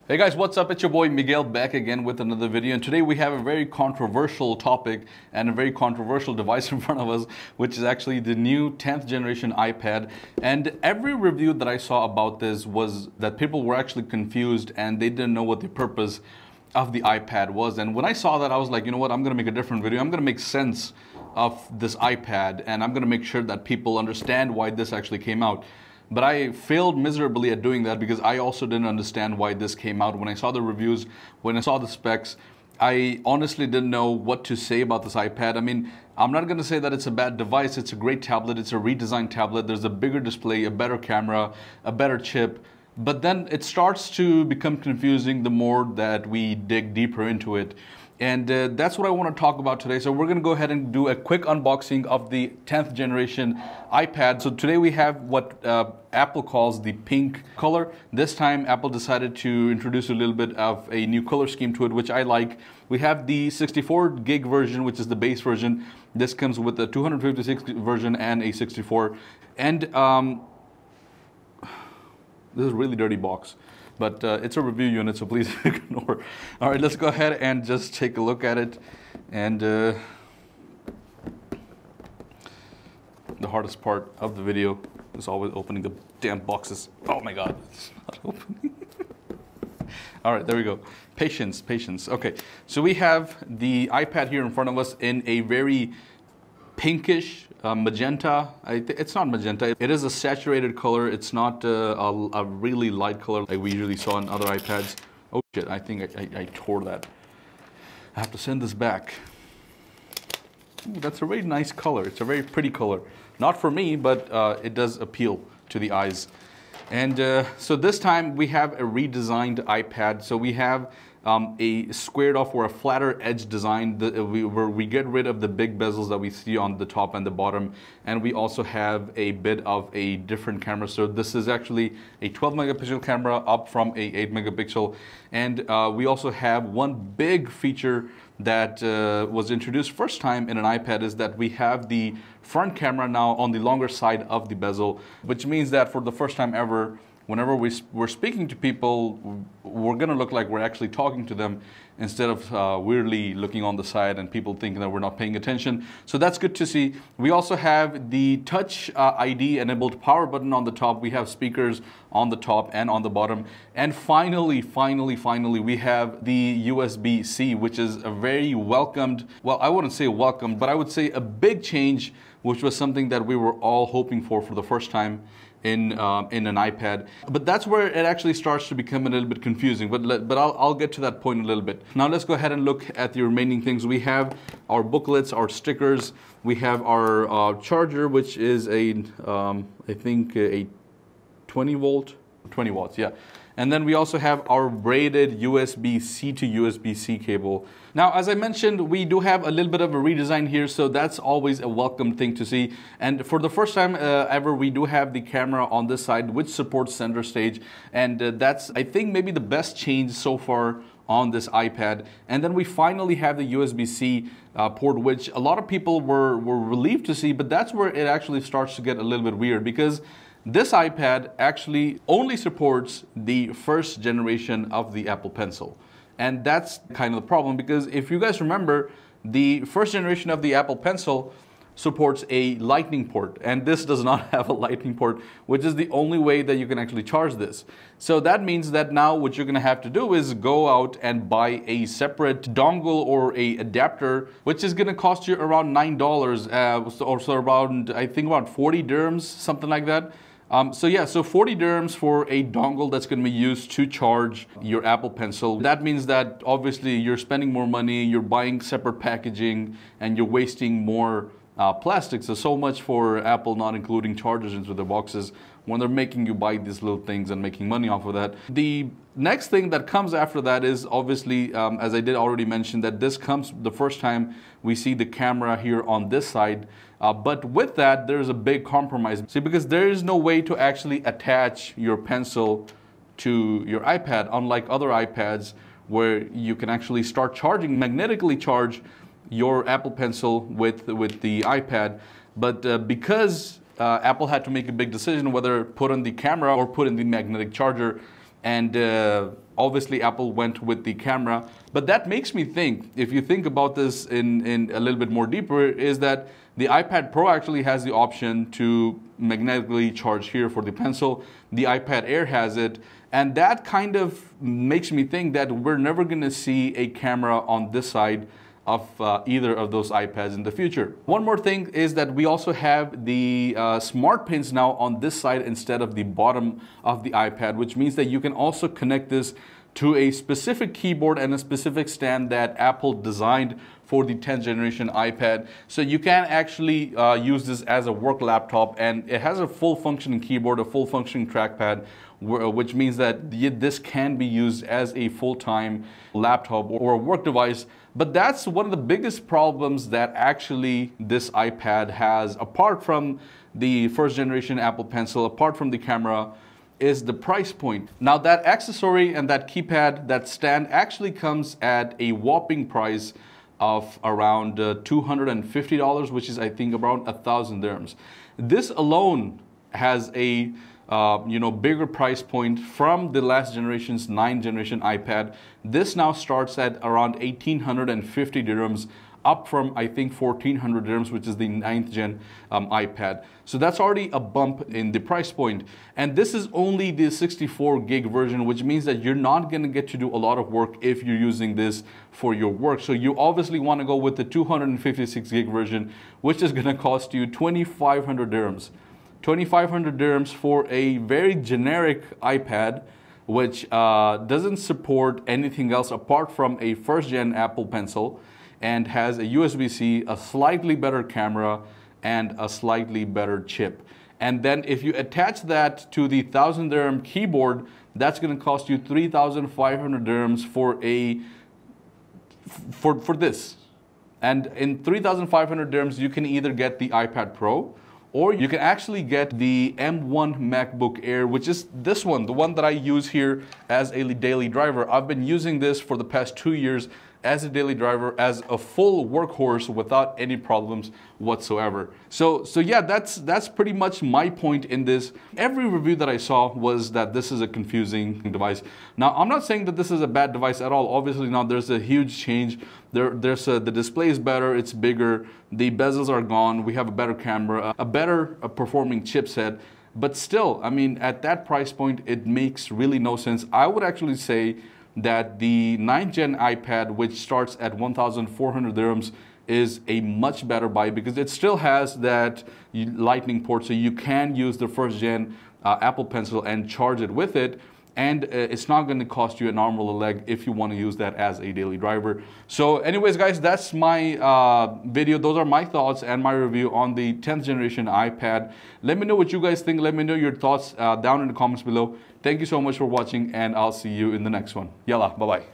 Hey guys, what's up? It's your boy Miguel back again with another video, and today we have a very controversial topic and a very controversial device in front of us, which is actually the new 10th generation iPad. And every review that I saw about this was that people were actually confused and they didn't know what the purpose of the iPad was. And when I saw that, I was like, you know what, I'm gonna make a different video. I'm gonna make sense of this iPad and I'm gonna make sure that people understand why this actually came out. But I failed miserably at doing that because I also didn't understand why this came out. When I saw the reviews, when I saw the specs, I honestly didn't know what to say about this iPad. I mean, I'm not going to say that it's a bad device. It's a great tablet. It's a redesigned tablet. There's a bigger display, a better camera, a better chip. But then it starts to become confusing the more that we dig deeper into it. And that's what I want to talk about today. So we're going to go ahead and do a quick unboxing of the 10th generation iPad. So today we have what Apple calls the pink color. This time Apple decided to introduce a little bit of a new color scheme to it, which I like. We have the 64 gig version, which is the base version. This comes with a 256 version and a 64. And this is a really dirty box. But it's a review unit, so please ignore. All right, let's go ahead and just take a look at it. And the hardest part of the video is always opening the damn boxes. Oh my God, it's not opening. All right, there we go. Patience, patience. Okay, so we have the iPad here in front of us in a very pinkish magenta. It's not magenta. It is a saturated color. It's not a really light color like we usually saw on other iPads. Oh shit, I think I tore that. I have to send this back. Ooh, that's a very nice color. It's a very pretty color. Not for me, but it does appeal to the eyes. And so this time we have a redesigned iPad. So we have a squared off or a flatter edge design where we get rid of the big bezels that we see on the top and the bottom, and we also have a bit of a different camera. So this is actually a 12 megapixel camera up from a 8 megapixel, and we also have one big feature that was introduced first time in an iPad is that we have the front camera now on the longer side of the bezel, which means that for the first time ever, whenever we're speaking to people, we're going to look like we're actually talking to them instead of weirdly looking on the side and people thinking that we're not paying attention. So that's good to see. We also have the Touch ID enabled power button on the top. We have speakers on the top and on the bottom. And finally, we have the Usb-C, which is a very welcomed, well, I wouldn't say welcomed, but I would say a big change, which was something that we were all hoping for the first time in an iPad. But that's where it actually starts to become a little bit confusing, but I'll get to that point in a little bit. Now let's go ahead and look at the remaining things. We have our booklets, our stickers, we have our charger, which is a I think a 20 watts, yeah. And then we also have our braided USB-C to USB-C cable. Now, as I mentioned, we do have a little bit of a redesign here, so that's always a welcome thing to see. And for the first time ever, we do have the camera on this side, which supports center stage. And that's, I think, maybe the best change so far on this iPad. And then we finally have the USB-C port, which a lot of people were relieved to see, but that's where it actually starts to get a little bit weird, because this iPad actually only supports the first generation of the Apple Pencil. And that's kind of the problem, because if you guys remember, the first generation of the Apple Pencil supports a lightning port, and this does not have a lightning port, which is the only way that you can actually charge this. So that means that now what you're going to have to do is go out and buy a separate dongle or a adapter, which is going to cost you around $9, or so around, I think around 40 dirhams, something like that. So yeah, so 40 dirhams for a dongle that's going to be used to charge your Apple Pencil. That means that obviously you're spending more money, you're buying separate packaging, and you're wasting more plastic. So much for Apple not including chargers into their boxes when they're making you buy these little things and making money off of that. The next thing that comes after that is obviously, as I did already mention, that this comes the first time we see the camera here on this side. But with that, there's a big compromise. See, because there is no way to actually attach your pencil to your iPad, unlike other iPads where you can actually start charging, magnetically charge your Apple Pencil with the iPad. But because Apple had to make a big decision whether put in the camera or put in the magnetic charger, and obviously Apple went with the camera. But that makes me think, if you think about this in a little bit more deeper, is that the iPad Pro actually has the option to magnetically charge here for the pencil. The iPad Air has it. And that kind of makes me think that we're never going to see a camera on this side of either of those iPads in the future. One more thing is that we also have the smart pins now on this side instead of the bottom of the iPad, which means that you can also connect this to a specific keyboard and a specific stand that Apple designed for the 10th generation iPad. So you can actually use this as a work laptop, and it has a full functioning keyboard, a full functioning trackpad, which means that this can be used as a full-time laptop or a work device. But that's one of the biggest problems that actually this iPad has, apart from the first generation Apple Pencil, apart from the camera, is the price point. Now that accessory and that keypad, that stand actually comes at a whopping price of around $250, which is I think around 1,000 dirhams. This alone has a bigger price point from the last generation's 9th generation iPad. This now starts at around 1,850 dirhams, up from I think 1,400 dirhams, which is the 9th gen iPad. So that's already a bump in the price point. And this is only the 64 gig version, which means that you're not going to get to do a lot of work if you're using this for your work. So you obviously want to go with the 256 gig version, which is going to cost you 2,500 dirhams. 2,500 dirhams for a very generic iPad, which doesn't support anything else apart from a first gen Apple Pencil, and has a USB-C, a slightly better camera, and a slightly better chip. And then if you attach that to the 1,000 dirham keyboard, that's going to cost you 3,500 dirhams for this. And in 3,500 dirhams, you can either get the iPad Pro, or you can actually get the M1 MacBook Air, which is this one, the one that I use here as a daily driver. I've been using this for the past 2 years as a daily driver, as a full workhorse without any problems whatsoever. So yeah, that's pretty much my point in this. Every review that I saw was that this is a confusing device. Now, I'm not saying that this is a bad device at all. Obviously, now there's a huge change. The display is better, it's bigger, the bezels are gone, we have a better camera, a better performing chipset. But still, I mean, at that price point, it makes really no sense. I would actually say that the 9th gen iPad, which starts at 1,400 dirhams, is a much better buy because it still has that lightning port, so you can use the first gen Apple Pencil and charge it with it. And it's not going to cost you an arm or a leg if you want to use that as a daily driver. So anyways, guys, that's my video. Those are my thoughts and my review on the 10th generation iPad. Let me know what you guys think. Let me know your thoughts down in the comments below. Thank you so much for watching, and I'll see you in the next one. Yalla, bye-bye.